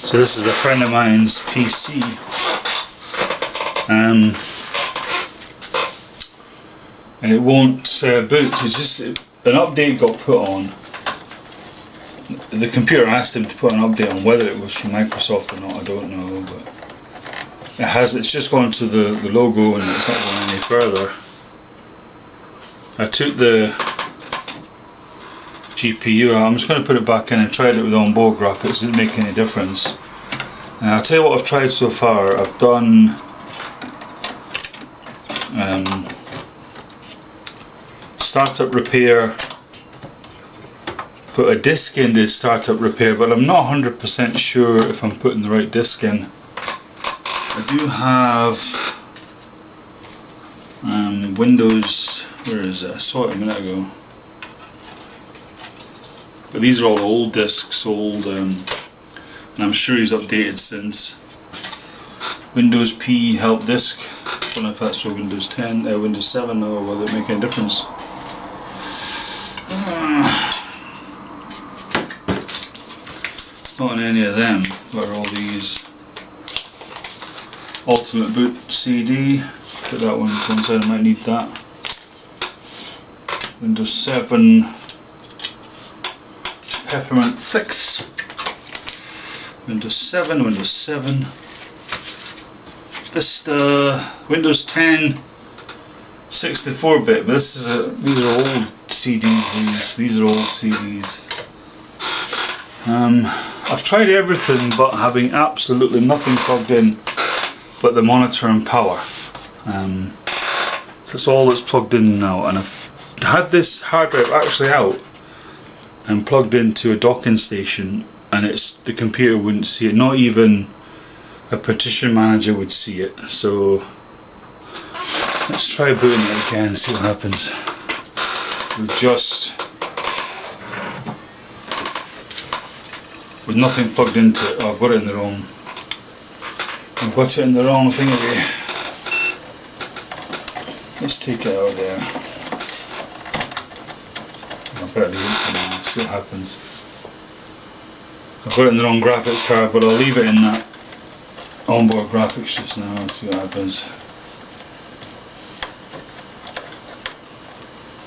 So this is a friend of mine's PC. And it won't boot. It's just an update got put on. The computer asked him to put an update on. Whether it was from Microsoft or not, I don't know, but it has. It's just gone to the logo and it's not going any further. I took the GPU out. I'm just going to put it back in and tried it with onboard graphics. It didn't make any difference. And I'll tell you what I've tried so far. I've done startup repair. Put a disk in the startup repair, but I'm not 100% sure if I'm putting the right disk in. I do have Windows. Where is it? I saw it a minute ago. But these are all old discs, and I'm sure he's updated since. Windows P help disk. I don't know if that's for Windows 10, Windows 7, or whether it make any difference. Not on any of them. What are all these? Ultimate Boot CD. Put that one to one side. I might need that. Windows 7. Peppermint 6. Windows 7. Windows 7. Vista. Windows 10. 64-bit. But this is these are old CDs. These are old CDs. I've tried everything but having absolutely nothing plugged in but the monitor and power. So that's all that's plugged in now, and I've had this hard drive actually out and plugged into a docking station, and the computer wouldn't see it. Not even a partition manager would see it. So let's try booting it again and see what happens. With nothing plugged into it. Oh, I've got it in the wrong. I've got it in the wrong thingy. Let's take it out of there. I'll better leave it for now. See what happens. I've got it in the wrong graphics card, but I'll leave it in that onboard graphics just now and see what happens.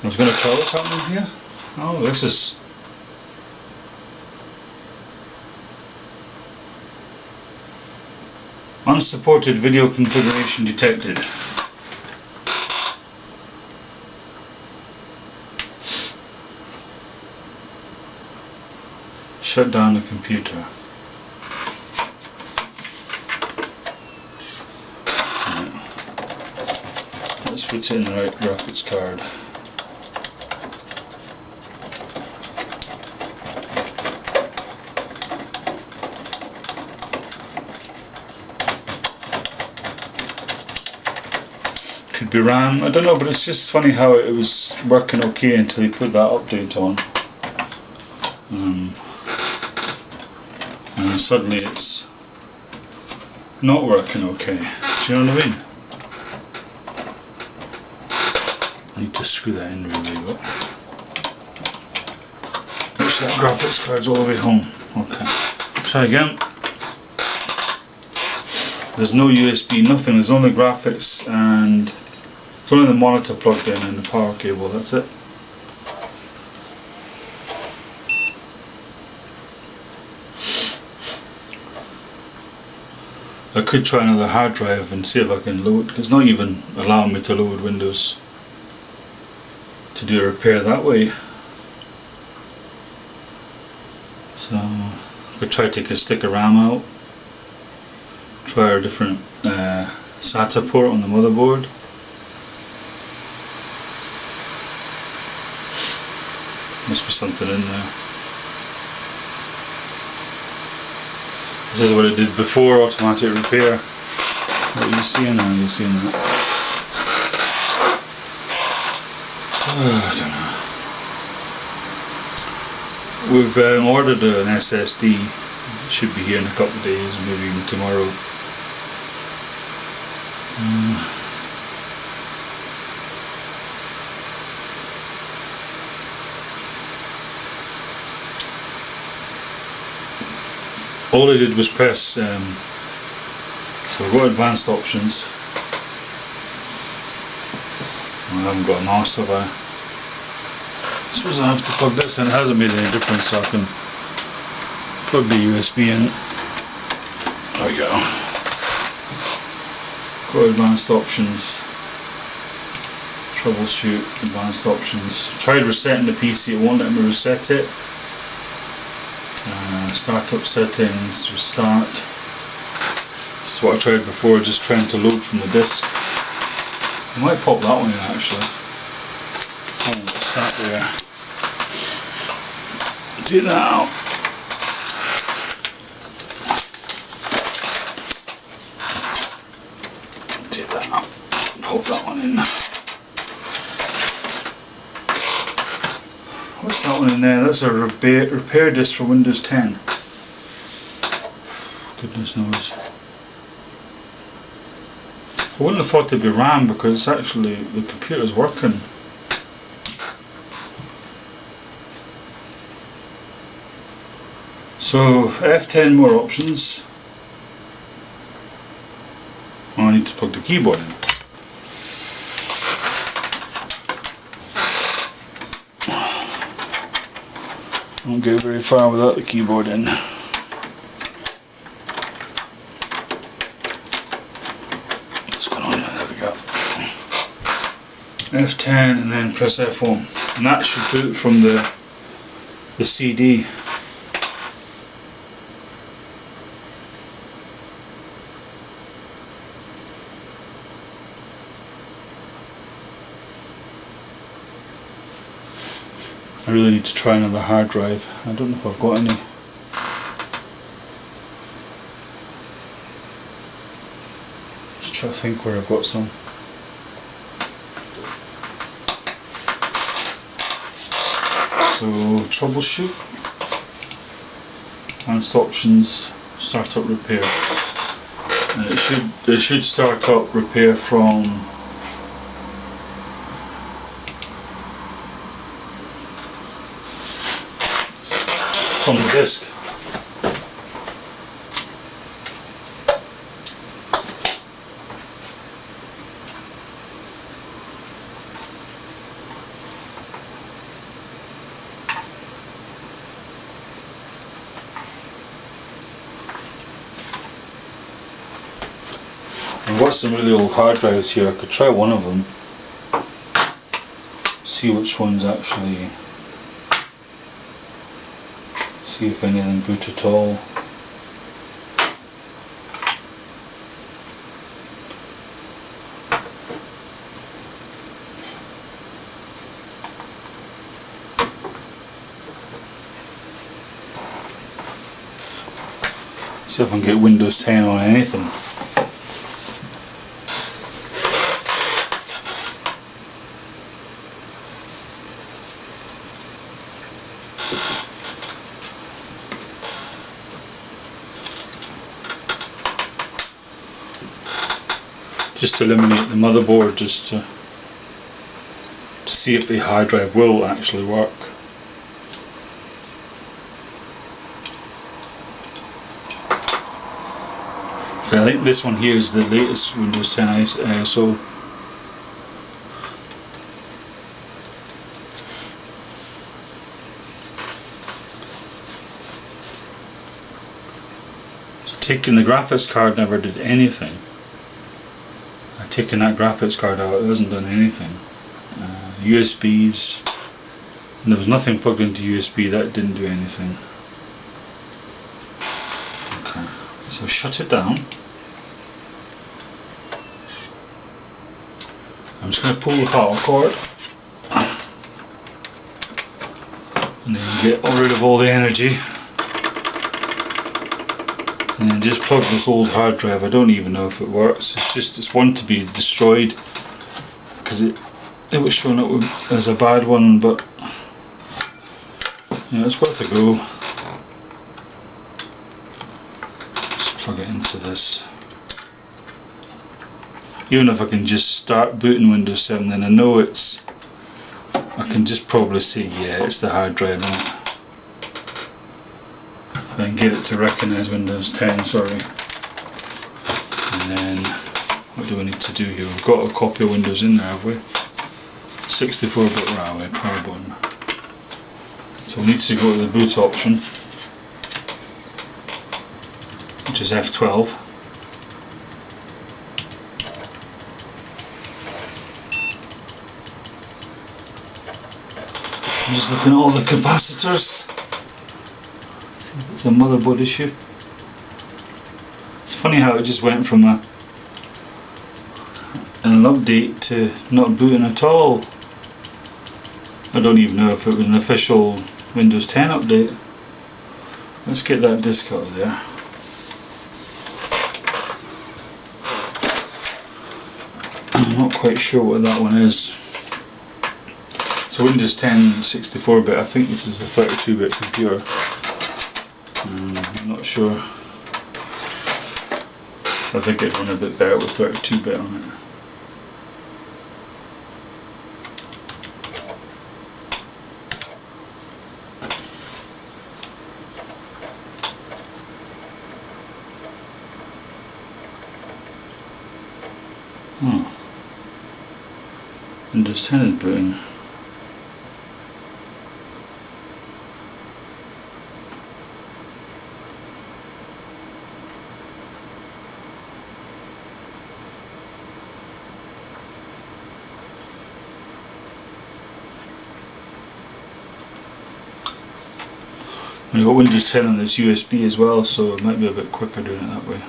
I was going to try what's happening here. Oh, this is. Unsupported video configuration detected. Shut down the computer. Right. Let's put it in the right graphics card. Could be RAM, I don't know, but it's just funny how it was working okay until you put that update on. And suddenly it's not working okay. Do you know what I mean? I need to screw that in really, but actually that graphics card's all the way home. Okay. Try again. There's no USB, nothing, there's only graphics and it's only the monitor plugged in and the power cable, that's it. I could try another hard drive and see if I can load, it's not even allowing me to load Windows to do a repair that way. So I could try to take a stick of RAM out, try a different SATA port on the motherboard. Must be something in there. This is what it did before automatic repair. What are you seeing now? You're seeing that? I don't know. We've ordered an SSD. It should be here in a couple of days, maybe even tomorrow. all I did was press, so we've got advanced options. I haven't got a mouse, have I? I suppose I have to plug this in. It hasn't made any difference, so I can plug the USB in. There we go. Got advanced options. Troubleshoot, advanced options. Tried resetting the PC, it won't let me reset it. Startup settings, restart. This is what I tried before, just trying to load from the disk. I might pop that one in actually. Oh, it's that there. Do that out. Do that out. Pop that one in. What's that one in there? That's a repair disc for Windows 10. Goodness knows. I wouldn't have thought it'd be RAM because it's actually, the computer's working. So F10 more options. Oh, I need to plug the keyboard in. I won't go very far without the keyboard in. What's going on here? There we go. F10 and then press F1. And that should boot from the CD. I really need to try another hard drive. I don't know if I've got any. Just try to think where I've got some. So troubleshoot, advanced options, startup repair. And it should start up repair from the disk. I've got some really old hard drives here. I could try one of them, see which one's actually, see if anything boot at all. See if I can get Windows 10 on anything. Just to eliminate the motherboard, just to see if the hard drive will actually work. So I think this one here is the latest Windows 10 ISO. So taking the graphics card never did anything. Taking that graphics card out, it hasn't done anything. USBs, and there was nothing plugged into USB, that didn't do anything. Okay, so shut it down. I'm just going to pull the power cord and then get rid of all the energy. And then just plug this old hard drive. I don't even know if it works. It's one to be destroyed because it was showing up as a bad one, but yeah, it's worth a go. Just plug it into this. Even if I can just start booting Windows 7, then I know it's. I can just probably say, yeah, it's the hard drive in it. If I can get it to recognise Windows 10, sorry. And then, what do we need to do here? We've got a copy of Windows in there, have we? 64-bit railway power button. So we need to go to the boot option, which is F12. I'm just looking at all the capacitors. See if it's a motherboard issue. It's funny how it just went from an update to not booting at all. I don't even know if it was an official Windows 10 update. Let's get that disk out of there. I'm not quite sure what that one is. So Windows 10 64-bit, I think this is a 32-bit computer. I'm not sure. I think it'd run a bit better with 32-bit on it. Windows 10 is booting. We've got Windows 10 on this USB as well, so it might be a bit quicker doing it that way.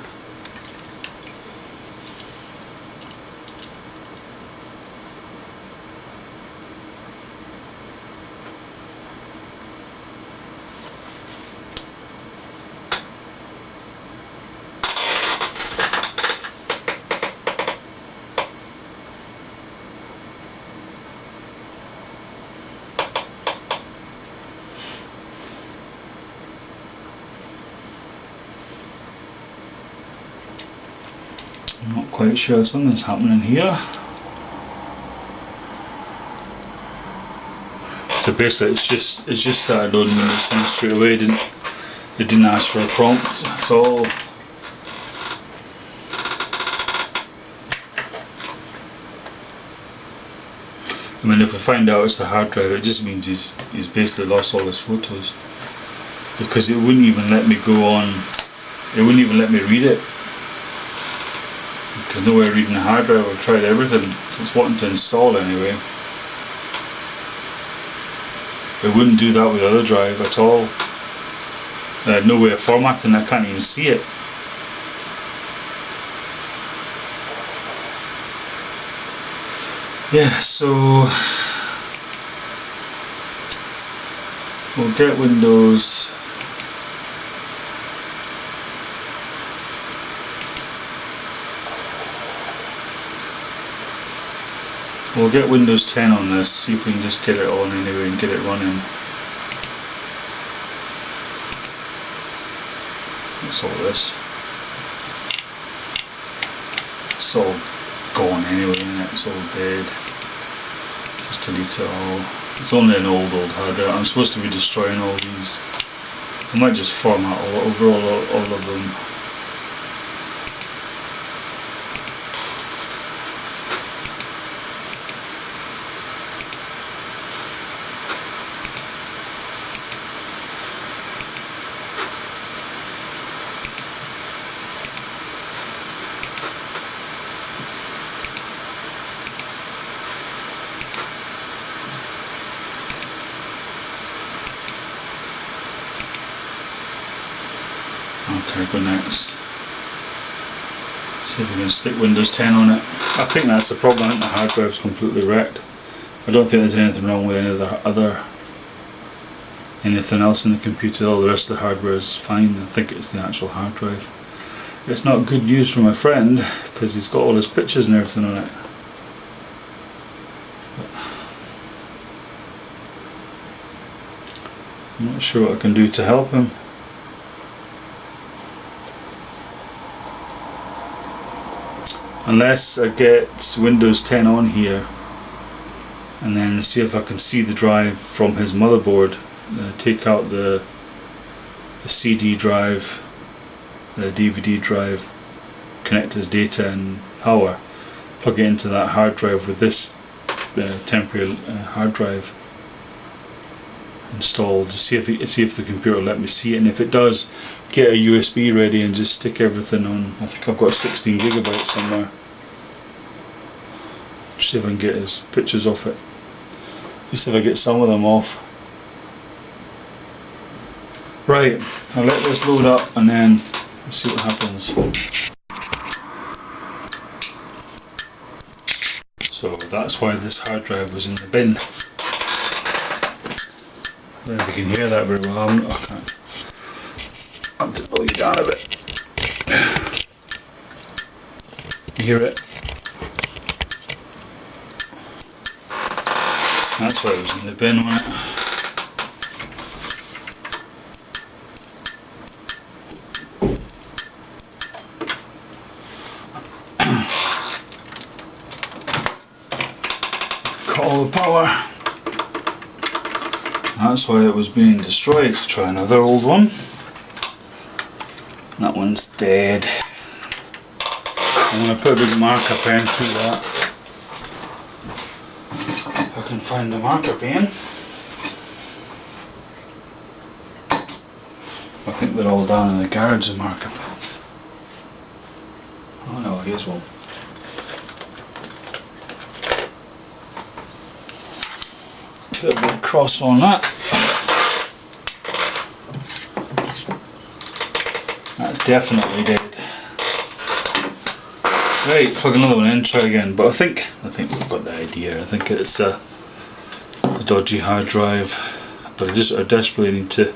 I'm not quite sure, something's happening here. So basically it's just started loading Windows 10 straight away. It didn't ask for a prompt at all. I mean, if we find out it's the hard drive, it just means he's basically lost all his photos, because it wouldn't even let me go on. It wouldn't even let me read it. Because no way of reading the hard drive. I've tried everything. So it's wanting to install anyway. It wouldn't do that with the other drive at all. I had no way of formatting. I can't even see it. Yeah, so we'll get Windows. We'll get Windows 10 on this, see if we can just get it on anyway and get it running. What's all this? It's all gone anyway, isn't it? It's all dead. Just delete it all. It's only an old hard drive. I'm supposed to be destroying all these. I might just format all of them. Okay, go next. See if we can stick Windows 10 on it. I think that's the problem. I think the hard drive's completely wrecked. I don't think there's anything wrong with any of the anything else in the computer. All the rest of the hardware is fine. I think it's the actual hard drive. It's not good news for my friend because he's got all his pictures and everything on it. I'm not sure what I can do to help him. Unless I get Windows 10 on here and then see if I can see the drive from his motherboard, take out the the CD drive, the DVD drive, connect as data and power, plug it into that hard drive with this temporary hard drive installed. Just see if the computer will let me see it, and if it does, get a USB ready and just stick everything on. I think I've got 16 gigabytes somewhere. See if I can get his pictures off it. Just if I get some of them off. Right, I'll let this load up and then see what happens. So that's why this hard drive was in the bin. I don't know if you can hear that very well. I can't. I'll have to blow you down a bit. You hear it? That's why it was in the bin, wasn't it? Got all the power. That's why it was being destroyed. Let's try another old one. That one's dead. I'm going to put a big marker pen through that. If I can find the marker pen. I think they're all down in the garage, the marker pens. Oh no, here's one. Put a big cross on that. That's definitely dead. Right, plug another one in, try again. But I think we've got the idea. I think it's a dodgy hard drive. But I desperately need to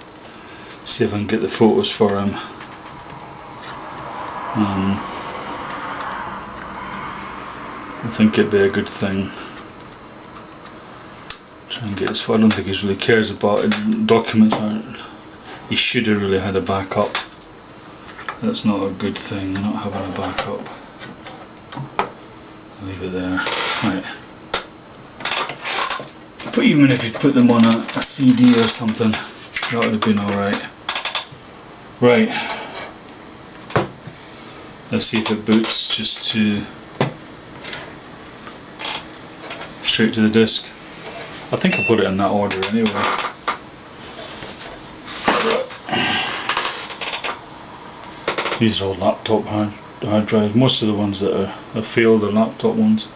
see if I can get the photos for him. I think it'd be a good thing. Try and get his photo. I don't think he really cares about it. Documents aren't. He should have really had a backup. That's not a good thing, not having a backup. Leave it there. Right. But even if you put them on a CD or something, that would have been alright. Right. Let's see if it boots just to straight to the disk. I think I put it in that order anyway. These are all laptop hard drives. Most of the ones that have failed are laptop ones.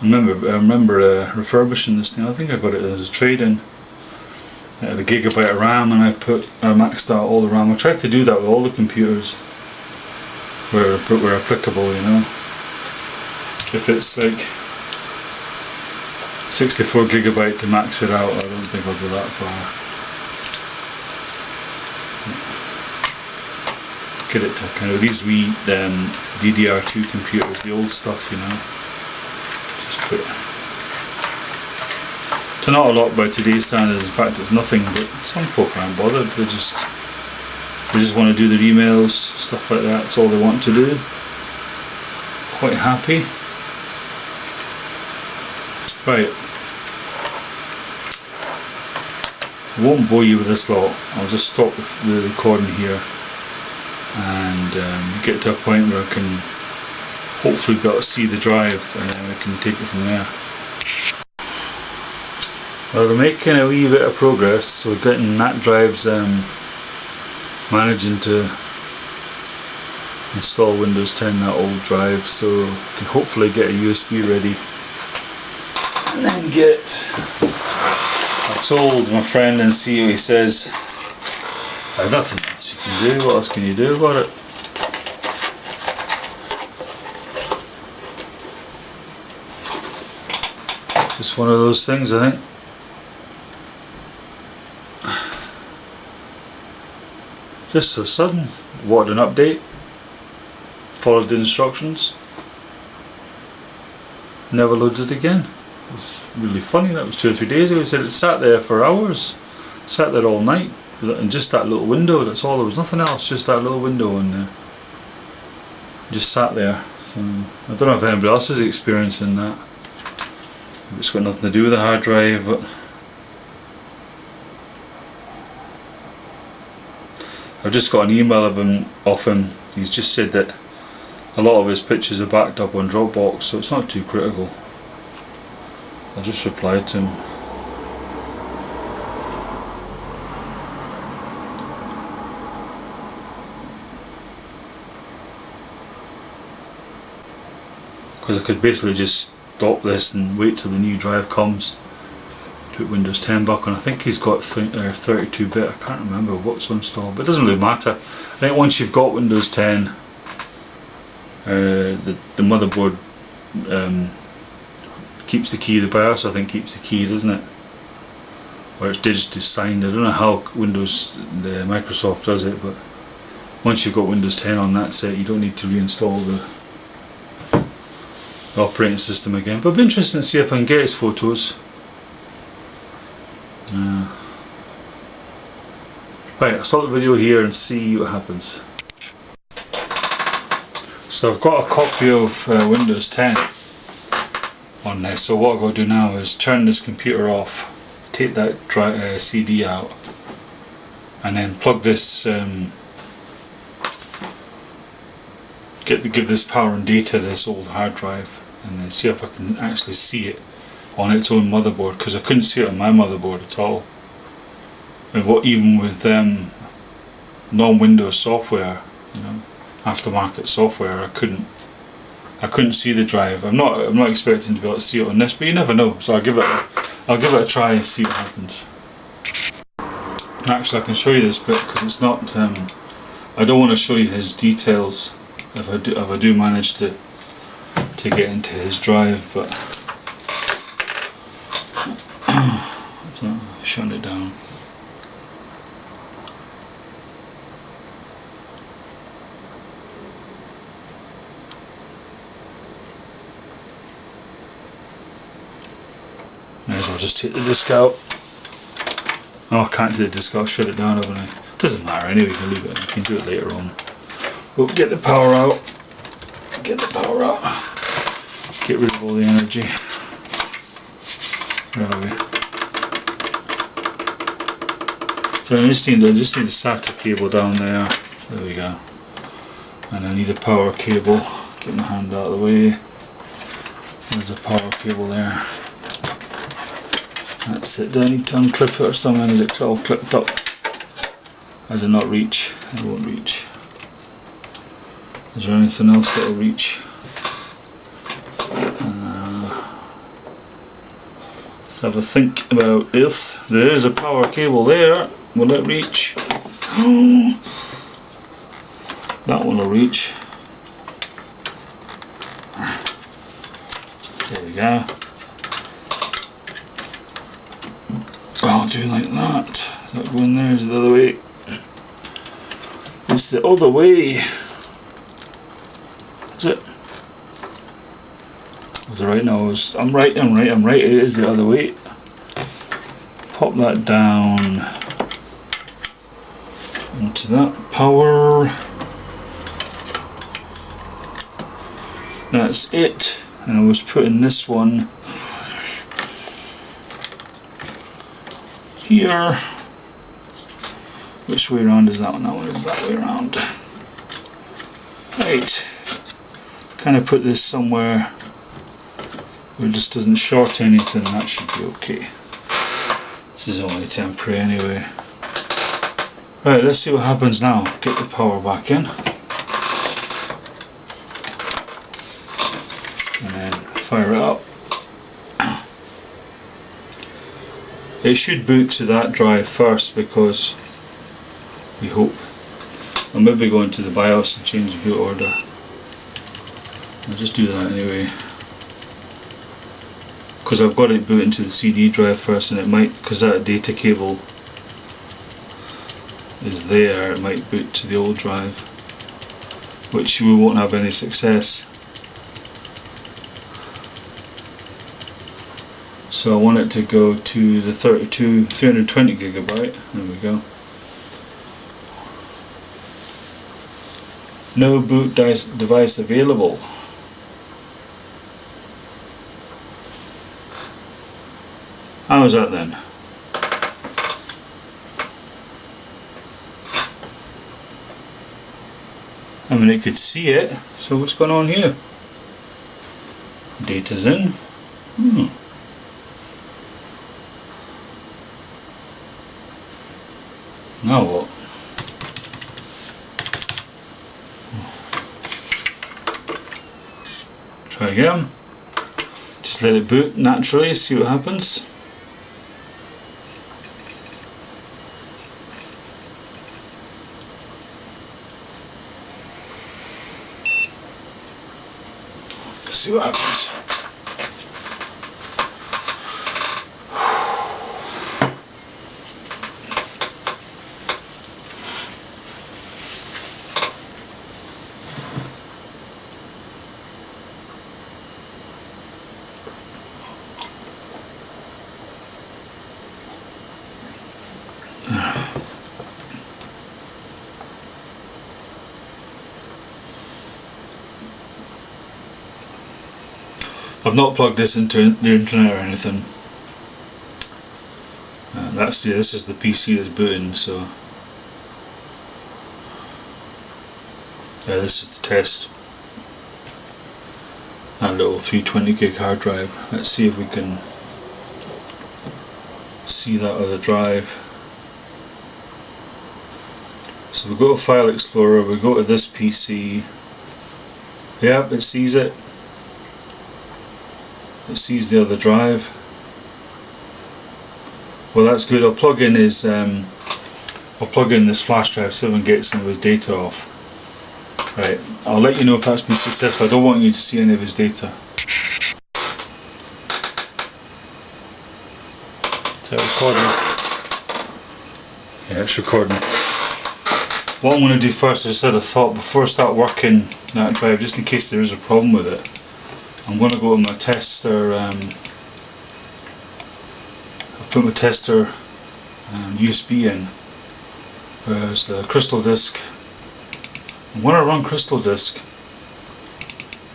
I remember refurbishing this thing. I think I got it as a trade-in. It had a gigabyte of RAM, and I maxed out all the RAM. I tried to do that with all the computers where applicable, you know. If it's like 64 gigabyte to max it out, I don't think I'll go that far. Get it to kind of these wee DDR2 computers, the old stuff, you know. Just put it's not a lot by today's standards. In fact, it's nothing. But some folk aren't bothered. They just want to do their emails, stuff like that. That's all they want to do. Quite happy. Right. I won't bore you with this lot. I'll just stop the recording here and get to a point where I can hopefully be able to see the drive, and then we can take it from there. Well, we're making a wee bit of progress. So we're getting NAT drives, managing to install Windows 10 that old drive, so we can hopefully get a USB ready and then get. I told my friend and see what he says. I have nothing else you can do. What else can you do about it? Just one of those things, I think. Just so sudden. Wanted an update. Followed the instructions. Never loaded it again. It's really funny. That was 2 or 3 days ago. He said it sat there for hours. Sat there all night. And just that little window. That's all. There was nothing else. Just that little window, and just sat there. So I don't know if anybody else is experiencing that. It's got nothing to do with the hard drive, but I've just got an email off him. He's just said that a lot of his pictures are backed up on Dropbox, so it's not too critical. I'll just reply to him. Because I could basically just stop this and wait till the new drive comes. Put Windows 10 back on. I think he's got 32-bit. I can't remember what's installed, but it doesn't really matter. I think once you've got Windows 10, the motherboard keeps the key. The BIOS, I think, keeps the key, doesn't it? Or it's digitally signed. I don't know how the Microsoft does it, but once you've got Windows 10 on that set, you don't need to reinstall the operating system again. But it'll be interesting to see if I can get his photos. Right, I'll start the video here and see what happens. So I've got a copy of Windows 10 on this, so what I've got to do now is turn this computer off, take that CD out, and then plug this, give this power and data to this old hard drive, and then see if I can actually see it on its own motherboard, because I couldn't see it on my motherboard at all. And even with non-Windows software, aftermarket software, I couldn't see the drive. I'm not expecting to be able to see it on this, but you never know. So I'll give it a try and see what happens. Actually, I can show you this bit because it's not. I don't want to show you his details if I do manage to get into his drive, but so shut it down. May as well just take the disk out. Oh, I can't take the disk out, shut it down, haven't I? Doesn't matter anyway, you can leave it, you can do it later on. We'll get the power out. Get the power out. Get rid of all the energy. Where are we? So I just need a SATA cable down there. There we go. And I need a power cable. Get my hand out of the way. There's a power cable there. That's it. Do I need to unclip it or something? Is it all clipped up? Does it not reach? It won't reach. Is there anything else that will reach? Let's have a think about this. There is a power cable there. Will it reach? That one will reach. There we go. I'll do like that. Is that going there? Is it the other way? It's the other way. Is it? Is it right now? I'm right. It is the other way. Pop that down into that power. That's it. And I was putting this one here. Which way around is that one? That one is that way around. Right. Kind of put this somewhere where it just doesn't short anything. That should be okay. This is only temporary anyway. Right, let's see what happens now. Get the power back in. And then fire it up. It should boot to that drive first because we hope. I'll maybe go into the BIOS and change the boot order. I'll just do that anyway. Because I've got it boot into the CD drive first, and it might, because that data cable is there, it might boot to the old drive, which we won't have any success. So I want it to go to the 320 gigabyte. There we go. No boot device available. How is that then? I mean, it could see it. So what's going on here? Data's in. Now what? Try again. Just let it boot naturally, see what happens. See what happens. I've not plugged this into the internet or anything. This is the PC that's booting, so yeah, this is the test. That little 320 gig hard drive. Let's see if we can see that other drive. So we go to File Explorer, we go to this PC. Yep, it sees it. It sees the other drive. Well, that's good. I'll plug in this flash drive so we can get some of his data off. Right, I'll let you know if that's been successful. I don't want you to see any of his data. Is that recording? Yeah, it's recording. What I'm going to do first, I just had a thought before I start working that drive, just in case there is a problem with it. I'm going to go to my tester. I'll put my tester USB in. There's the crystal disk. I'm going to run crystal disk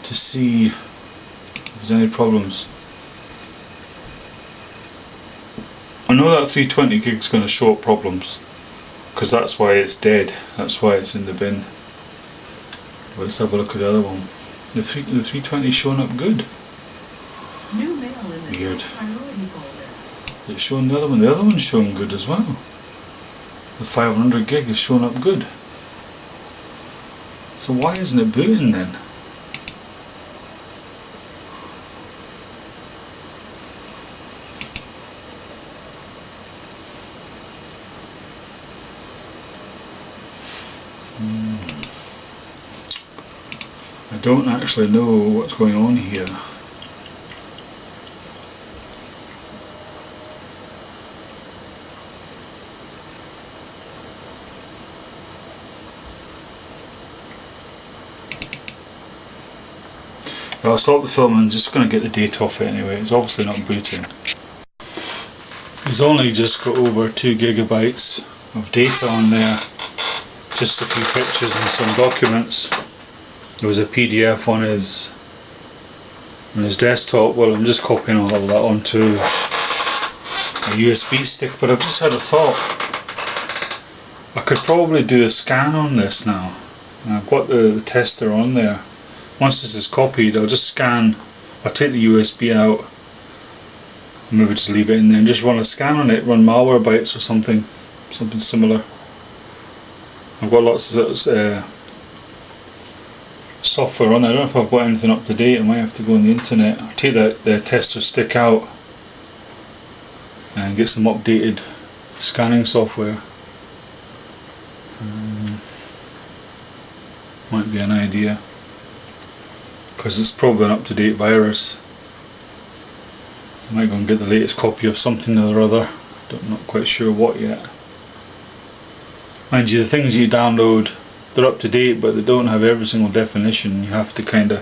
to see if there's any problems. I know that 320 gig is going to show up problems because that's why it's dead. That's why it's in the bin. But let's have a look at the other one. The 320 is showing up good. New mail in the Weird. priority folder. It's showing the other one. The other one's showing good as well. The 500 gig is showing up good. So why isn't it booting then? I don't actually know what's going on here. I'll stop the film and just going to get the data off it anyway. It's obviously not booting. It's only just got over 2 gigabytes of data on there. Just a few pictures and some documents. There was a PDF on his desktop. Well, I'm just copying all of that onto a USB stick, but I've just had a thought. I could probably do a scan on this now. And I've got the tester on there. Once this is copied, I'll just scan. I'll take the USB out, maybe just leave it in there and just run a scan on it, run Malwarebytes or something similar. I've got lots of software on there. I don't know if I've got anything up to date. I might have to go on the internet. I'll take the tester stick out and get some updated scanning software. Might be an idea, because it's probably an up-to-date virus. I might go and get the latest copy of something or other. I'm not quite sure what yet. Mind you, the things you download, they're up to date, but they don't have every single definition. You have to kind of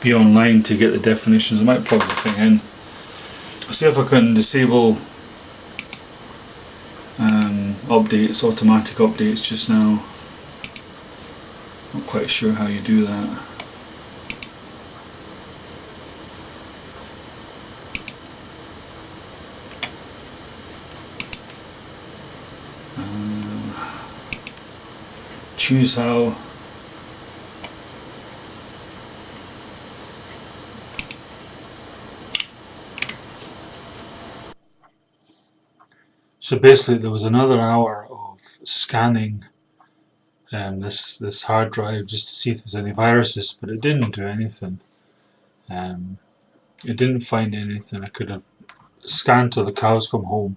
be online to get the definitions. I might plug the thing in. I'll see if I can disable updates, automatic updates just now. Not quite sure how you do that. Choose how. So basically there was another hour of scanning this hard drive just to see if there's any viruses, but it didn't do anything. It didn't find anything. I could have scanned till the cows come home.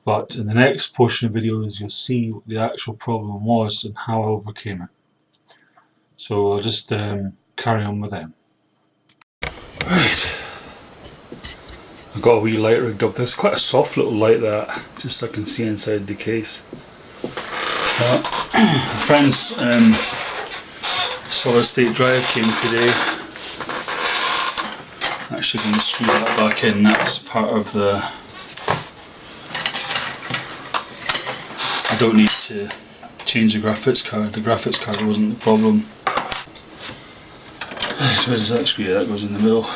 But in the next portion of videos you'll see what the actual problem was and how I overcame it. So I'll just carry on with them. Right. I've got a wee light rigged up. There's quite a soft little light that, just so I can see inside the case. A friend's solid state drive came today. Actually going to screw that back in. That's part of the... I don't need to change the graphics card. The graphics card wasn't the problem. Right, where does that screw? That goes in the middle.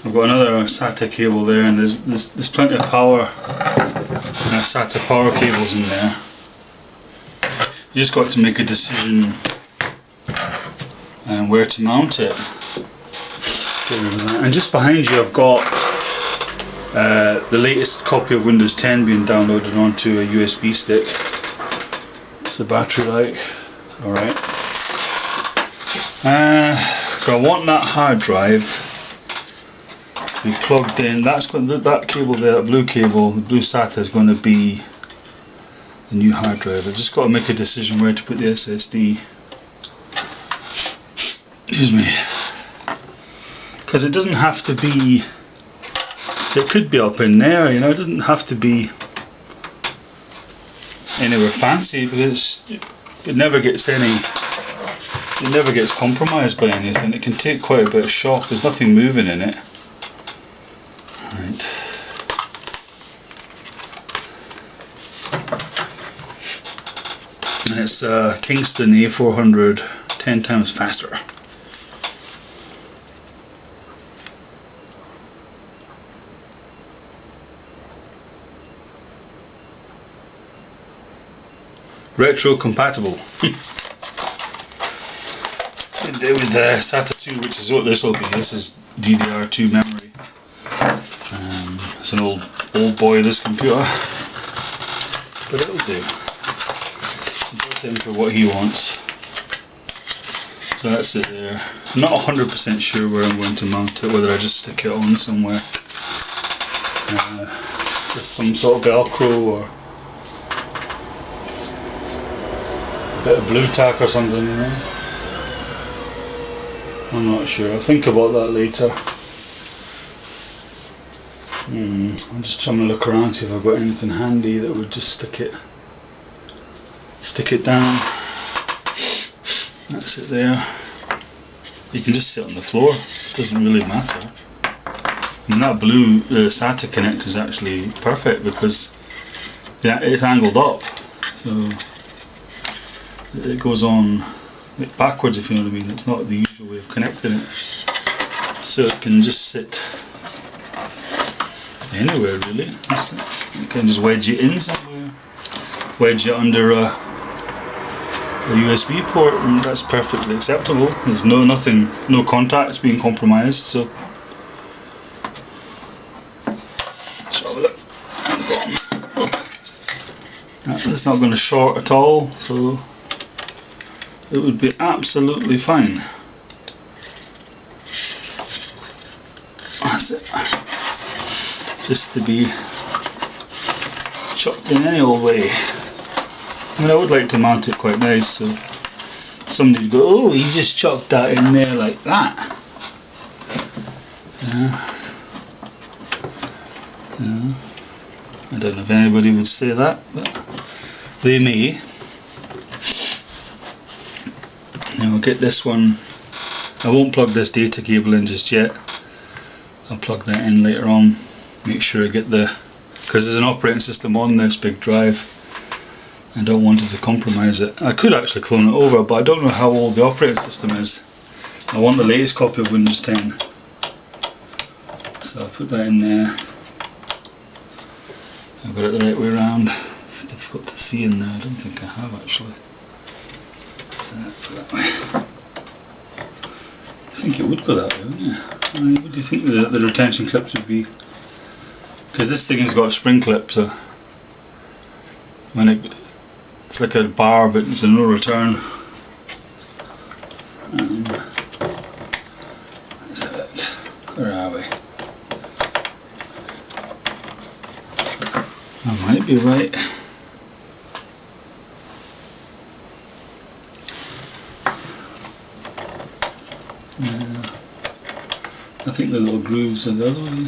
I've got another SATA cable there, and there's plenty of power SATA power cables in there. You just got to make a decision where to mount it. Get rid of that. And just behind you I've got the latest copy of Windows 10 being downloaded onto a USB stick. What's the battery like? Alright. So I want that hard drive to be plugged in. That's going to, that cable there, that blue cable, the blue SATA is going to be the new hard drive. I've just got to make a decision where to put the SSD. Excuse me. Because it doesn't have to be, it could be up in there, you know, it doesn't have to be anywhere fancy, because it never gets compromised by anything. It can take quite a bit of shock. There's nothing moving in it. Right. And it's Kingston A400 10 times faster. Retro compatible. With SATA 2, which is what this will be. This is DDR2 memory. It's an old boy, this computer, but it'll do. Built in for what he wants. So that's it there. I'm not 100% sure where I'm going to mount it, whether I just stick it on somewhere. Just some sort of Velcro or a bit of blue tack or something, you know. I'm not sure. I'll think about that later. I'm just trying to look around, see if I've got anything handy that would just stick it down. That's it there. You can just sit on the floor. It doesn't really matter. And that blue SATA connector is actually perfect because it's angled up, so it goes on backwards, if you know what I mean. It's not the usual way of connecting it, so it can just sit anywhere really. You can just wedge it in somewhere, wedge it under a USB port, and that's perfectly acceptable. There's no contacts being compromised. So it's not going to short at all, so it would be absolutely fine. That's it. Just to be chucked in any old way. I mean, I would like to mount it quite nice, so somebody would go, oh, he just chucked that in there like that. I don't know if anybody would say that, but they may. Now we'll get this one. I won't plug this data cable in just yet. I'll plug that in later on. Make sure I get because there's an operating system on this big drive. I don't want it to compromise it. I could actually clone it over, but I don't know how old the operating system is. I want the latest copy of Windows 10. So I'll put that in there. I've got it the right way around. It's difficult to see in there. I don't think I have actually. Put that way. I think it would go that way, wouldn't it? What do you think the retention clips would be? Because this thing has got a spring clip, so when it's like a bar, but it's a no return. Where are we? I might be right. I think the little grooves are the other way.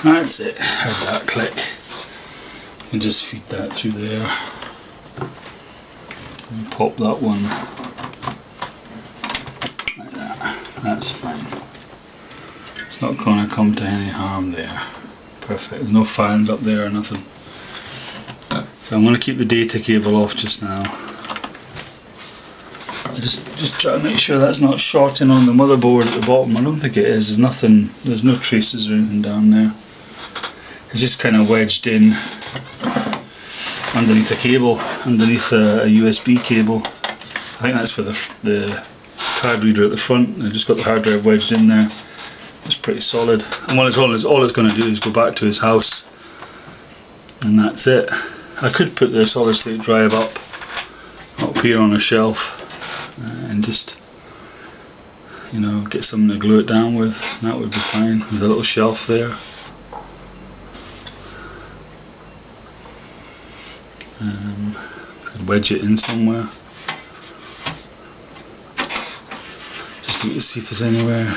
That's it, heard that click. You can just feed that through there. And pop that one like that. That's fine. It's not going to come to any harm there. Perfect. There's no fans up there or nothing. So I'm going to keep the data cable off just now. Just try to make sure that's not shorting on the motherboard at the bottom. I don't think it is. There's nothing. There's no traces or anything down there. It's just kind of wedged in underneath a cable, underneath a USB cable. I think that's for the card reader at the front. I just got the hard drive wedged in there. It's pretty solid. And all it's going to do is go back to his house, and that's it. I could put the solid state drive up here on a shelf and just, you know, get something to glue it down with. That would be fine. There's a little shelf there. Could wedge it in somewhere. Just look to see if there's anywhere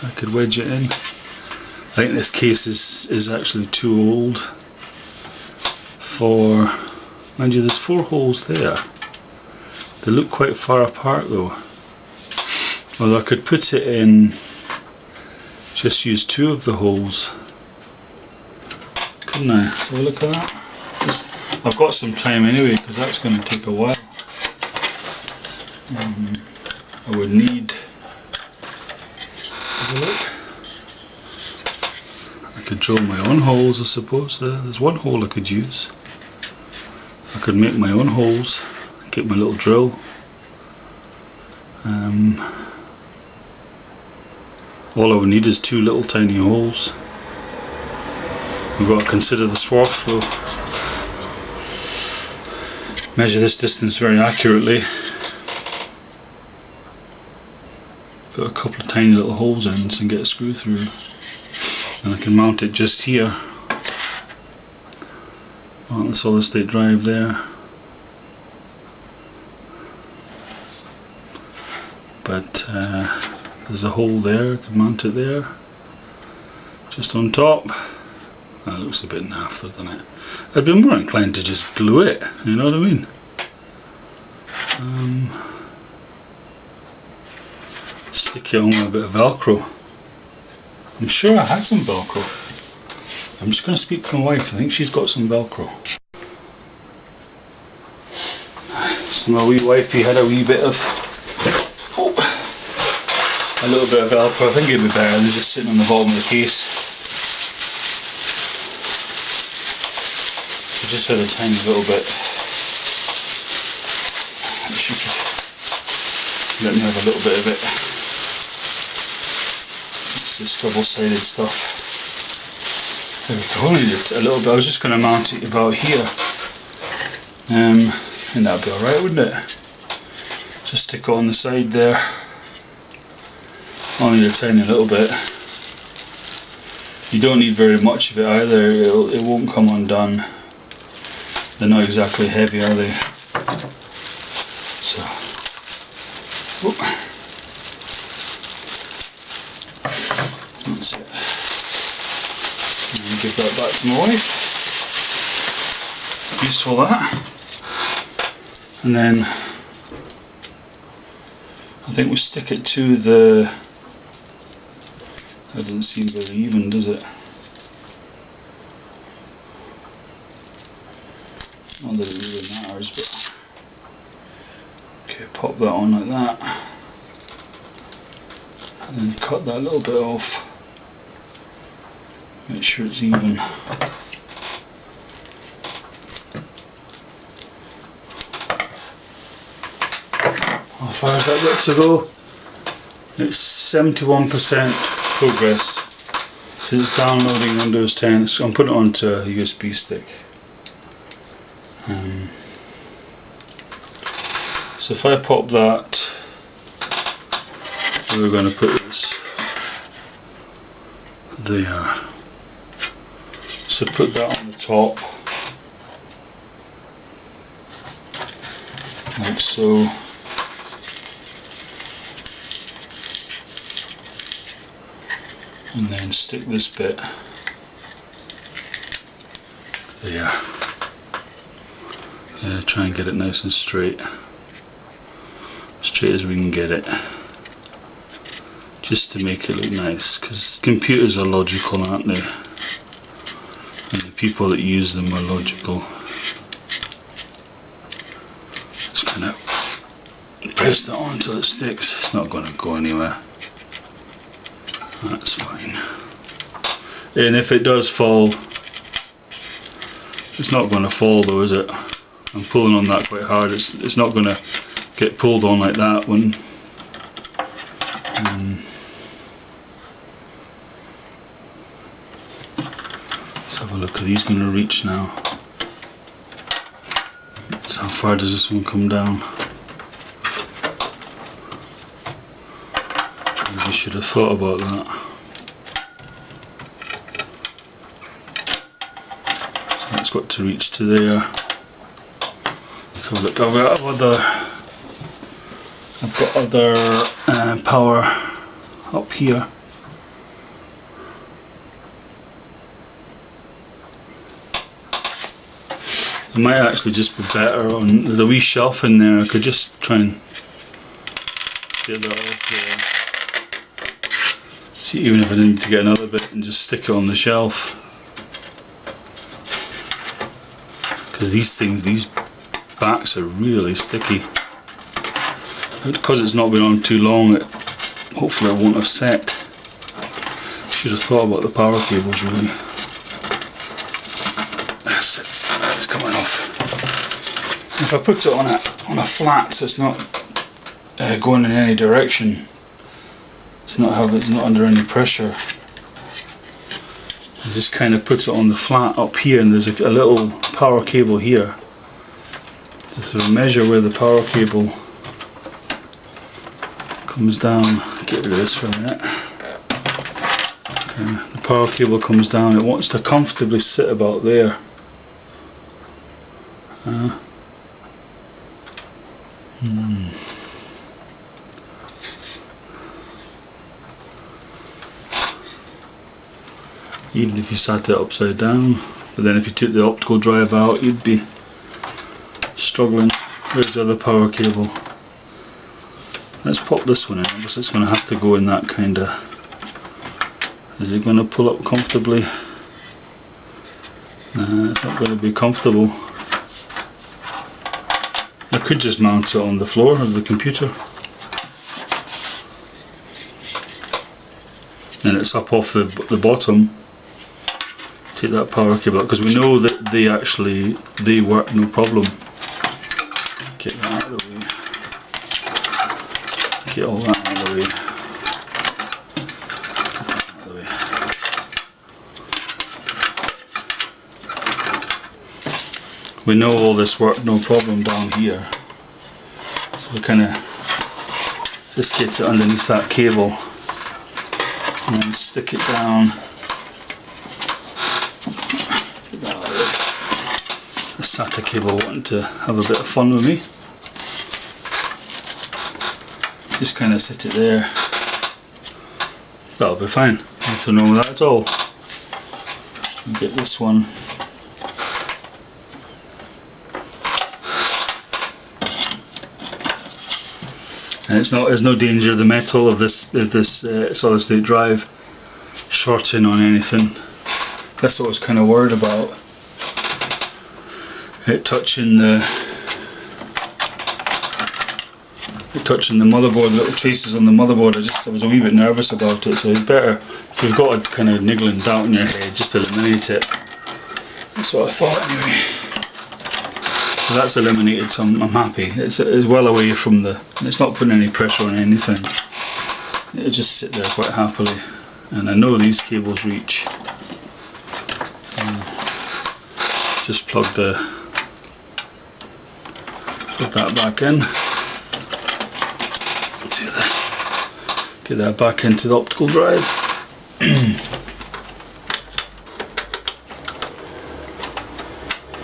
I could wedge it in. I think this case is actually too old for, mind you, there's 4 holes there. They look quite far apart though. Well, I could put it in, just use 2 of the holes, couldn't I? Let's have a look at that. I've got some time anyway, because that's going to take a while. I would need, let's have a look. I could drill my own holes, I suppose. There's one hole I could use. I could make my own holes, get my little drill. All I would need is 2 little tiny holes. We've got to consider the swath though. Measure this distance very accurately. Put a couple of tiny little holes in and get a screw through, and I can mount it just here on the solid state drive there. But there's a hole there, I can mount it there, just on top. That looks a bit naff, doesn't it? I'd be more inclined to just glue it, you know what I mean? Stick it on with a bit of Velcro. I'm sure I had some Velcro. I'm just going to speak to my wife, I think she's got some Velcro. So my wee wifey had a wee bit of, a little bit of Velcro. I think it'd be better than just sitting on the bottom of the case. Just had a tiny little bit. She could let me have a little bit of it. It's just double-sided stuff. There we go, only just a little bit. I was just going to mount it about here. And that'd be alright, wouldn't it? Just stick it on the side there. Only a tiny little bit. You don't need very much of it either, it won't come undone. They're not exactly heavy, are they? So, that's it. And give that back to my wife. Useful that. And then I think we stick it to the. That doesn't seem very even, does it? Not that it really matters, but okay, pop that on like that, and then cut that little bit off. Make sure it's even. far as that got to go? It's 71% progress. So it's downloading Windows 10. So I'm putting it onto a USB stick. So if I pop that, we're going to put this there. So put that on the top, like so. And then stick this bit there. Yeah, try and get it nice and straight. Straight as we can get it. Just to make it look nice, because computers are logical, aren't they? And the people that use them are logical. Just kind of press that on until it sticks. It's not going to go anywhere. That's fine. And if it does fall, it's not going to fall though, is it? I'm pulling on that quite hard. It's not going to get pulled on like that when. Let's have a look. Are these going to reach now? So how far does this one come down? I should have thought about that. So that's got to reach to there. So look, I've got other power up here. It might actually just be better on. There's a wee shelf in there. I could just try and get that off there. See, even if I need to get another bit and just stick it on the shelf. Because these backs are really sticky. Because it's not been on too long, hopefully it won't have set. Should have thought about the power cables really. That's it. It's coming off. If I put it on a flat, so it's not going in any direction. It's not under any pressure. I just kind of put it on the flat up here, and there's a little power cable here. So we measure where the power cable comes down. Get rid of this for a minute. The power cable comes down. It wants to comfortably sit about there. Even if you sat it upside down, but then if you took the optical drive out, you'd be struggling. There's the other power cable. Let's pop this one in. I guess it's going to have to go in that kind of. Is it going to pull up comfortably? Nah, it's not going to be comfortable. I could just mount it on the floor of the computer. And it's up off the bottom. Take that power cable out, because we know that they work no problem. Get that out of the way. Get all that out of the way. We know all this worked no problem down here. So we kind of just get it underneath that cable and then stick it down. The SATA cable wanting to have a bit of fun with me. Just kind of sit it there. That'll be fine. Nothing wrong with that at all. And get this one. And there's no danger of the metal of this solid state drive shorting on anything. That's what I was kind of worried about. It touching the motherboard, little traces on the motherboard. I was a wee bit nervous about it, so it's better if you've got a kind of niggling doubt in your head, just eliminate it. That's what I thought anyway. So that's eliminated, so I'm happy. It's well away from the, it's not putting any pressure on anything. It'll just sit there quite happily. And I know these cables reach. Just plug that back in. Get that back into the optical drive.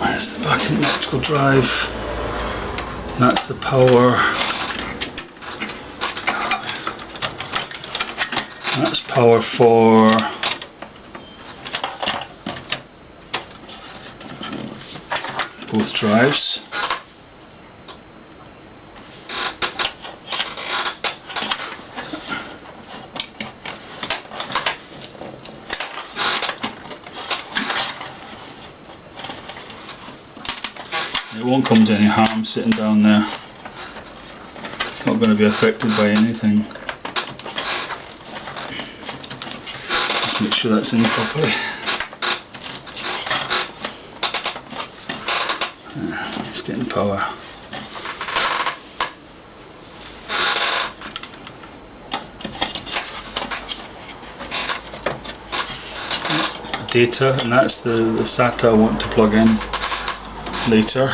There's the back in the optical drive. That's the power. That's power for both drives. It won't come to any harm sitting down there. It's not going to be affected by anything. Just make sure that's in properly. It's getting power. Data, and that's the SATA I want to plug in later.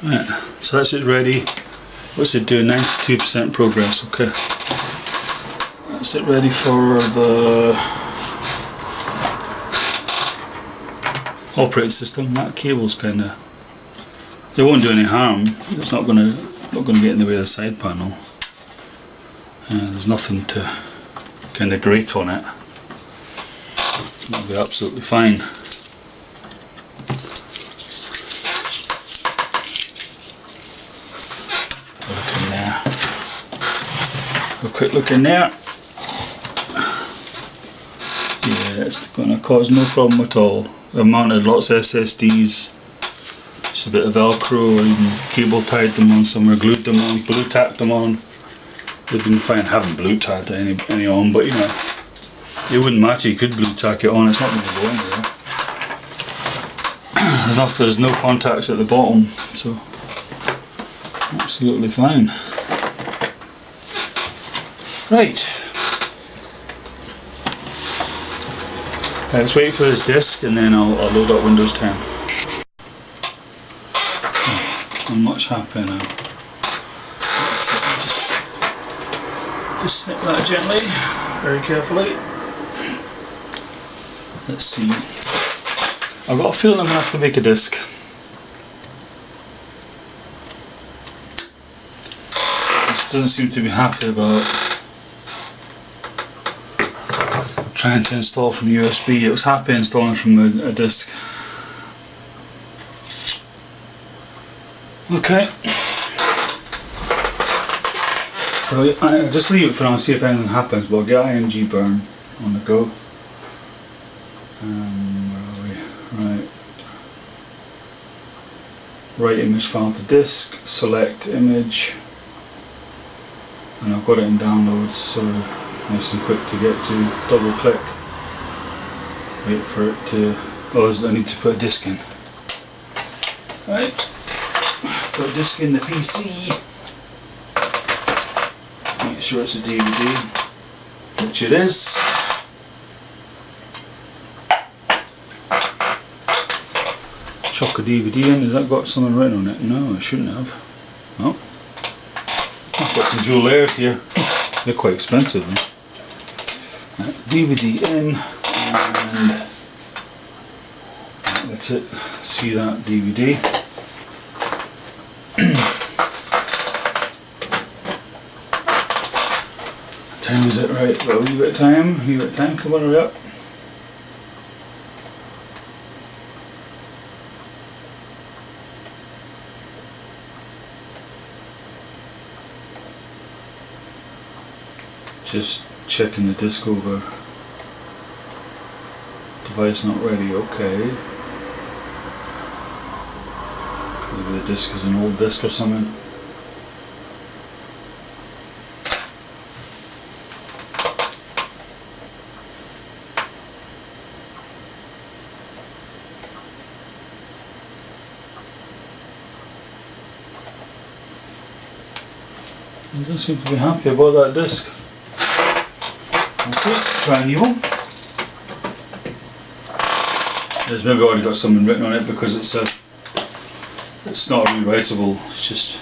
Right, so that's it ready. What's it doing? 92% progress, okay. That's it ready for the operating system. That cable's kinda, it won't do any harm. It's not gonna get in the way of the side panel. There's nothing to kinda grate on it. That'll be absolutely fine. Look in there. Have a quick look in there. Yeah, it's going to cause no problem at all. I've mounted lots of SSDs, just a bit of Velcro, or even cable tied them on somewhere, glued them on, blue tacked them on. They've been fine. I haven't blue tacked any on, but you know, it wouldn't matter. You could blue tack it on. It's not going to go anywhere. There's no contacts at the bottom, so absolutely fine. Right. Let's wait for this disk, and then I'll load up Windows 10. I'm much happier now. Just snip that gently, very carefully. Let's see. I've got a feeling I'm going to have to make a disk. Just doesn't seem to be happy about trying to install from USB. It was happy installing from a disk. Okay. So I'll just leave it for now and see if anything happens, but I'll get AMD burn on the go. Where are we? Right. Write image file to disk, select image, and I've got it in downloads, so nice and quick to get to. Double click, wait for it to, oh I need to put a disk in. Right, put a disk in the PC. Make sure it's a DVD, which it is. Chuck a DVD in. Has that got something written on it? No, it shouldn't have. No. I've got some dual layers here. They're quite expensive though. DVD in, and that's it. See that DVD. Time is it? Right, well, leave it time, come on, hurry up. Just checking the disk over. Device not ready, okay. Maybe the disk is an old disk or something. I don't seem to be happy about that disc. Okay, try a new one. There's maybe already got something written on it because it's not rewritable. It's just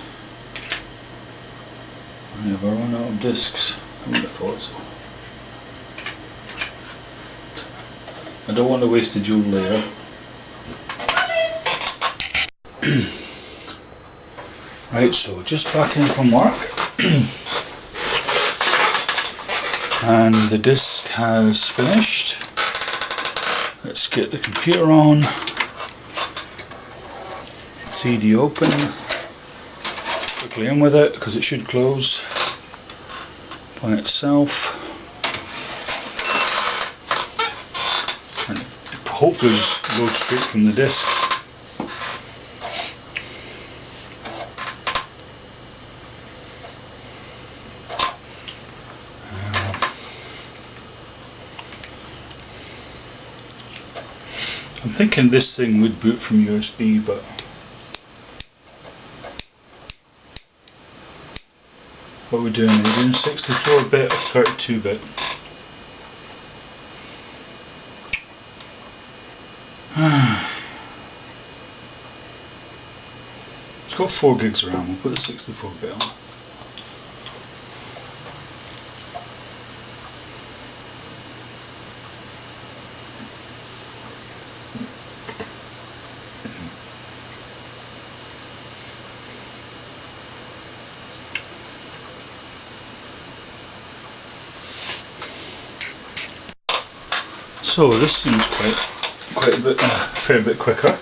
I never run out of discs. I would have thought so. I don't want to waste a dual layer. Right, so just back in from work. And the disc has finished. Let's get the computer on. CD open. Quickly in with it because it should close by itself. And it hopefully just loads straight from the disc. I'm thinking this thing would boot from USB, but what we're doing, 64-bit or 32-bit. It's got 4 gigs of RAM. We'll put the 64-bit on. So this seems quite a bit, fair bit quicker.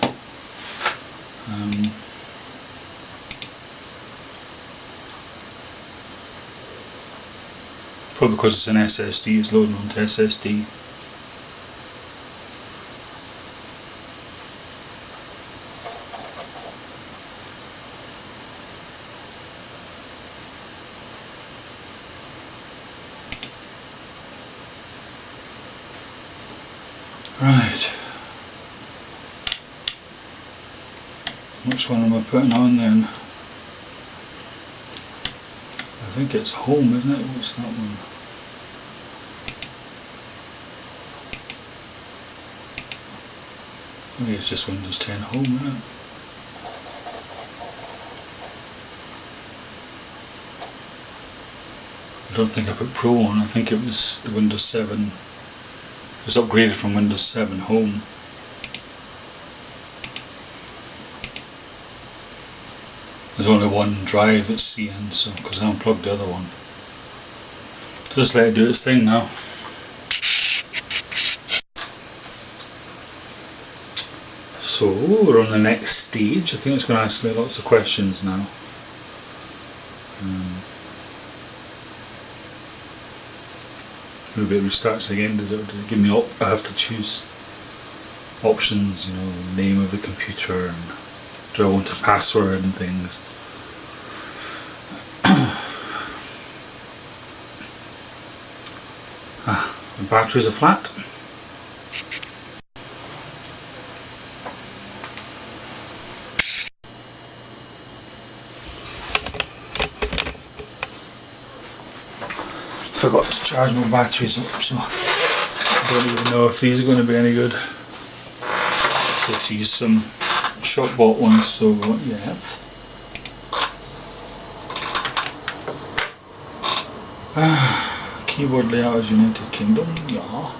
Probably because it's an SSD, it's loading onto SSD. Right. Which one am I putting on then? I think it's home, isn't it? What's that one? Maybe it's just Windows 10 Home, isn't it? I don't think I put Pro on, I think it was the Windows 7. It was upgraded from Windows 7 Home. There's only one drive that's CN, so because I unplugged the other one. Just let it do its thing now. So we're on the next stage. I think it's going to ask me lots of questions now. Maybe it restarts again. Does it give me I have to choose options, you know, the name of the computer and do I want a password and things. The batteries are flat. Forgot to charge my batteries up, so I don't even know if these are going to be any good. So to use some shop bought ones, so what you have. Keyboard layout is United Kingdom, yeah.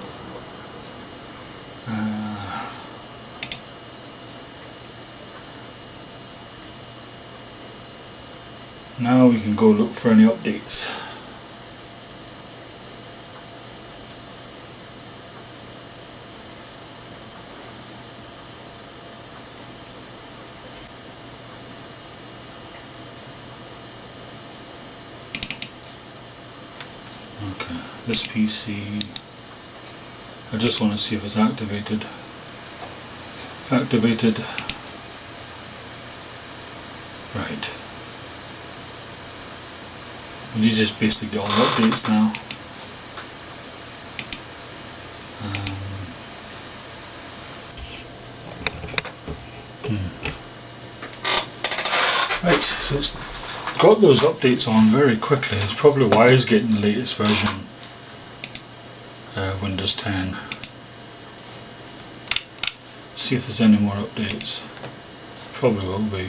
Now we can go look for any updates. Okay, this PC, I just want to see if it's activated. It's activated. Right. We need just basically get all the updates now. Right, so it's got those updates on very quickly. It's probably why he's getting the latest version, Windows 10. See if there's any more updates. Probably will be.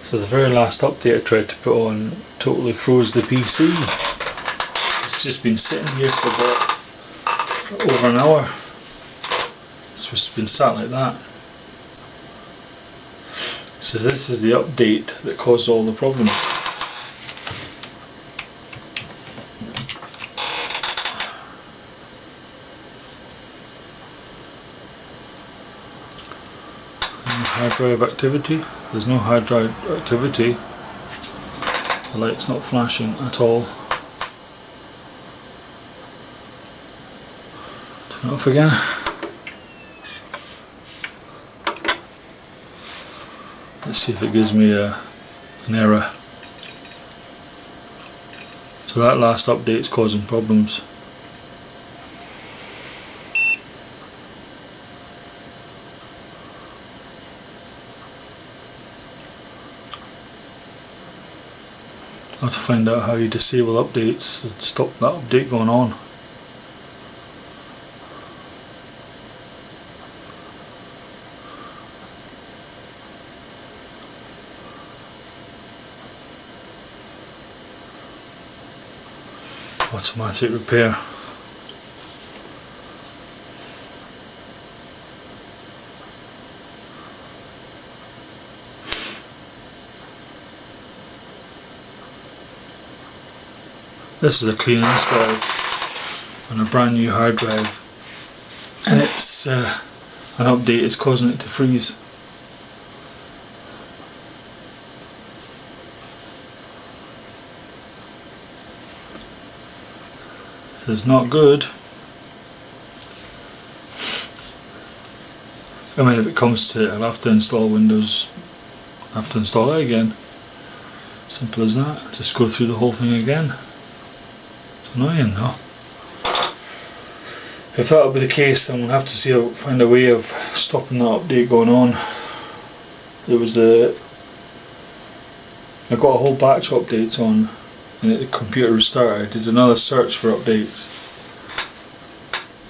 So the very last update I tried to put on totally froze the PC. It's just been sitting here for over an hour. It's just been sat like that. So this is the update that caused all the problems. Hard drive activity. There's no hard drive activity. The light's not flashing at all. Turn it off again. Let's see if it gives me an error. So that last update's causing problems. I'll have to find out how you disable updates and stop that update going on. Automatic repair. This is a clean install on a brand new hard drive, and it's an update is causing it to freeze. This is not good. I mean, if it comes to it, I'll have to install Windows, I have to install it again. Simple as that. Just go through the whole thing again. It's annoying though. If that will be the case, then we'll have to find a way of stopping that update going on. It was I got a whole batch of updates on, and the computer restarted. I did another search for updates,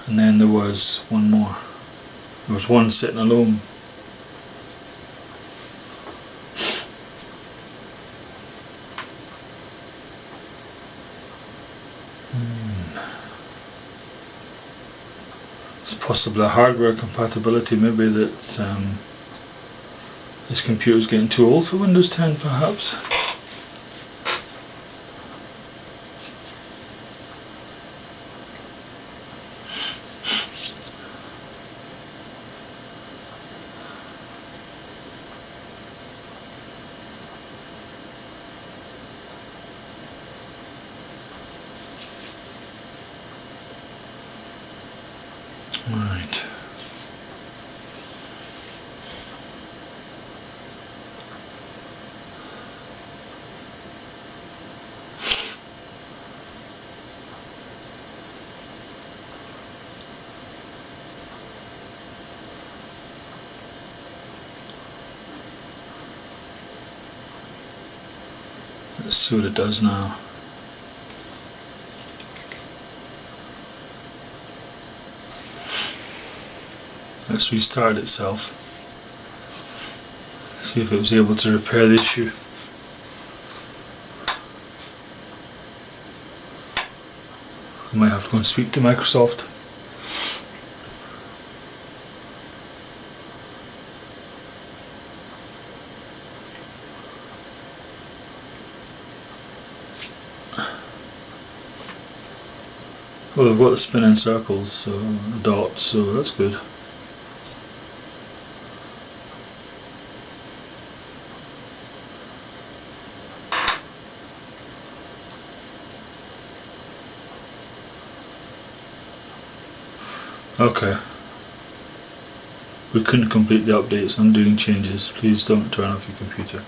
and then there was one more. There was one sitting alone. It's possibly a hardware compatibility, maybe that this computer is getting too old for Windows 10 perhaps. Right. Let's see what it does now. Let's restart itself. See if it was able to repair the issue. I might have to go and speak to Microsoft. Well, they've got the spinning circles, so the dots, so that's good. Okay. We couldn't complete the updates. Undoing changes. Please don't turn off your computer.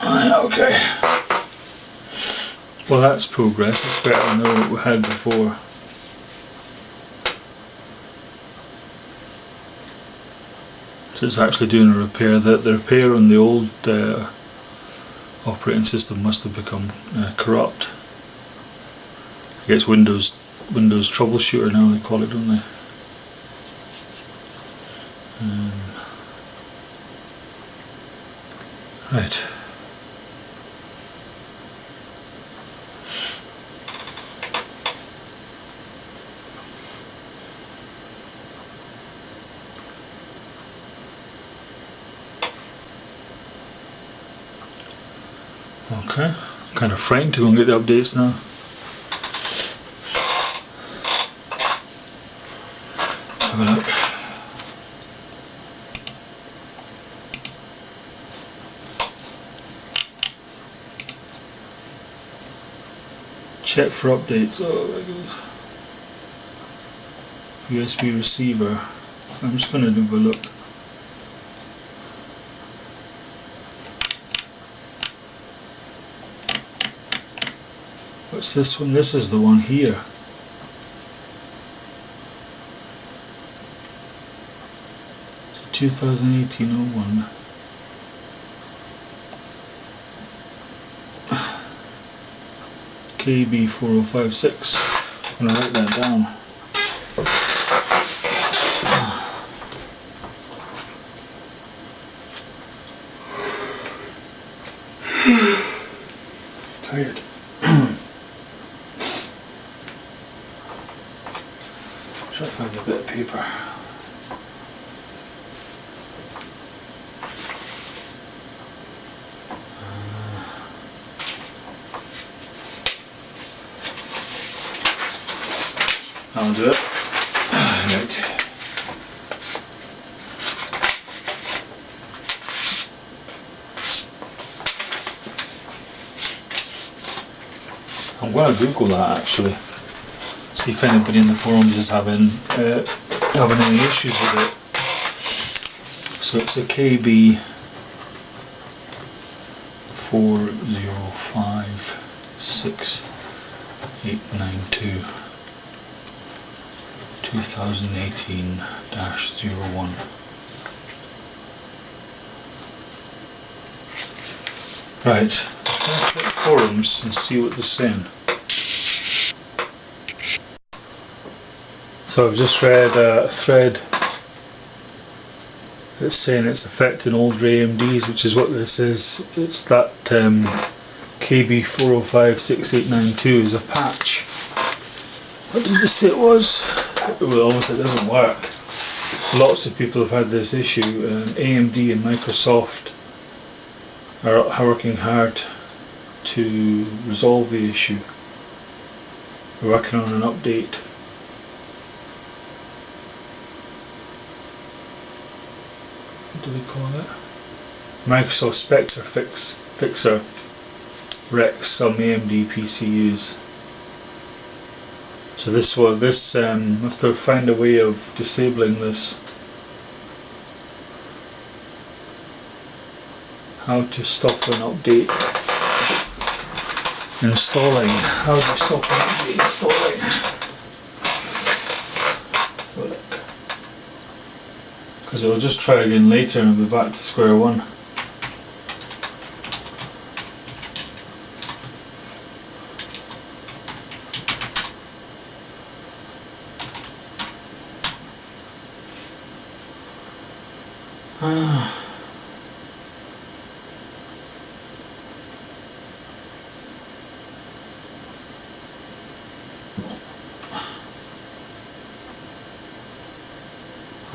Okay. Well, that's progress. It's better than what we had before. So it's actually doing a repair. The repair on the old operating system must have become corrupt. I guess Windows troubleshooter now they call it, don't they? Right. Okay, kind of frightened to go and get the updates now. Let's have a look. Check for updates. Oh my goodness. USB receiver. I'm just going to have a look. What's this one? This is the one here. It's a 2018-01. KB4056892. I'm going to write that down. Tired. Try to find a bit of paper. I'll do it. Right. I'm going to Google that actually. See if anybody in the forums is having any issues with it. So it's a KB4056892 2018-01. Right, let's go check the forums and see what they're saying. So I've just read a thread that's saying it's affecting older AMDs, which is what this is. It's that KB4056892 is a patch. What did they say it was? Well, obviously it doesn't work. Lots of people have had this issue. AMD and Microsoft are working hard to resolve the issue. We're working on an update. What do they call it? Microsoft Spectre Fixer wrecks some AMD PCUs. So we have to find a way of disabling this. How to stop an update installing. How do you stop an update installing? Because it will just try again later and we'll be back to square one.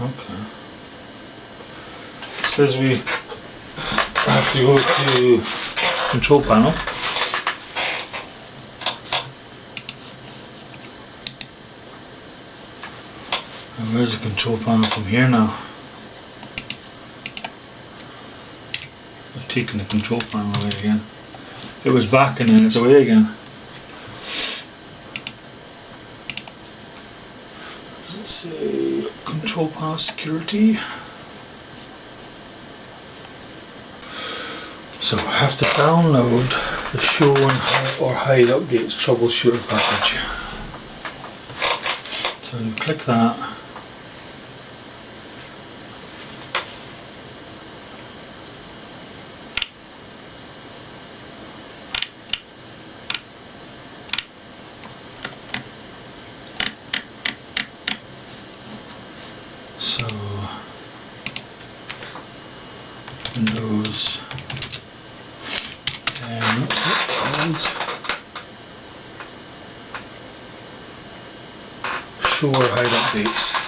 Okay. It says we have to go to control panel. And where's the control panel from here now? I've taken the control panel away again. It was back and then it's away again. Does it say control panel security? So I have to download the show or hide updates troubleshooter package. So you click that. is what's it called? Show or hide updates.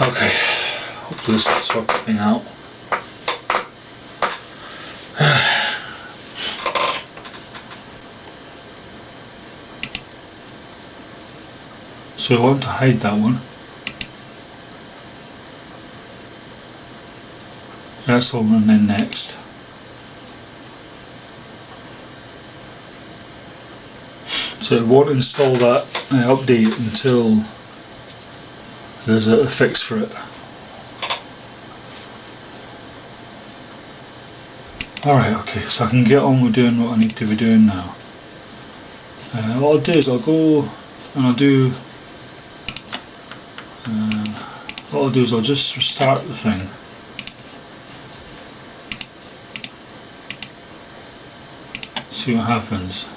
Okay, hopefully this will sort the thing out. So I want to hide that one. That's all run in next. So it won't install that update until there's a fix for it. Alright, okay, so I can get on with doing what I need to be doing now. What I'll do is I'll go and I'll do what I'll do is I'll just restart the thing. See what happens.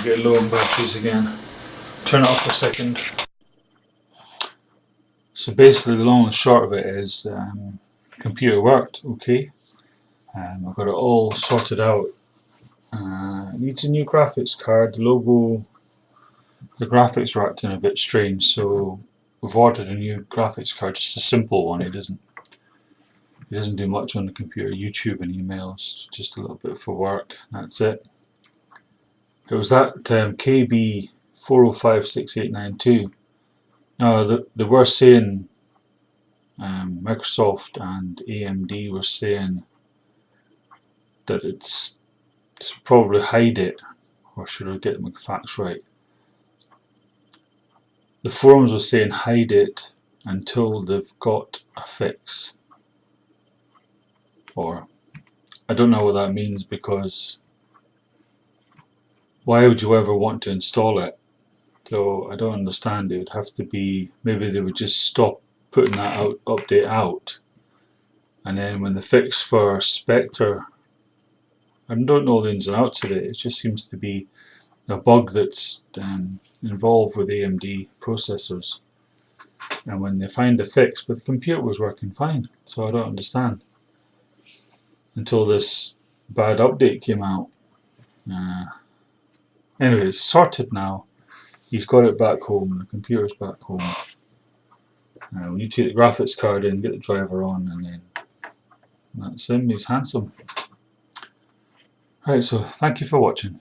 Get low on batteries again. Turn it off for a second. So basically the long and short of it is the computer worked okay. I've got it all sorted out. It needs a new graphics card. The logo, the graphics are acting a bit strange, so we've ordered a new graphics card, just a simple one. It doesn't do much on the computer, YouTube and emails, just a little bit for work, that's it. It was that KB4056892. Now they were saying, Microsoft and AMD were saying that it's probably hide it, or should I get the facts right? The forums were saying hide it until they've got a fix. Or I don't know what that means, because why would you ever want to install it? So I don't understand. It would have to be, maybe they would just stop putting that update out, and then when the fix for Spectre, I don't know the ins and outs of it, it just seems to be a bug that's involved with AMD processors, and when they find a fix, but the computer was working fine, so I don't understand until this bad update came out. Anyway, it's sorted now. He's got it back home, the computer's back home. We need to take the graphics card in, get the driver on, and then that's him, he's handsome. Right, so thank you for watching.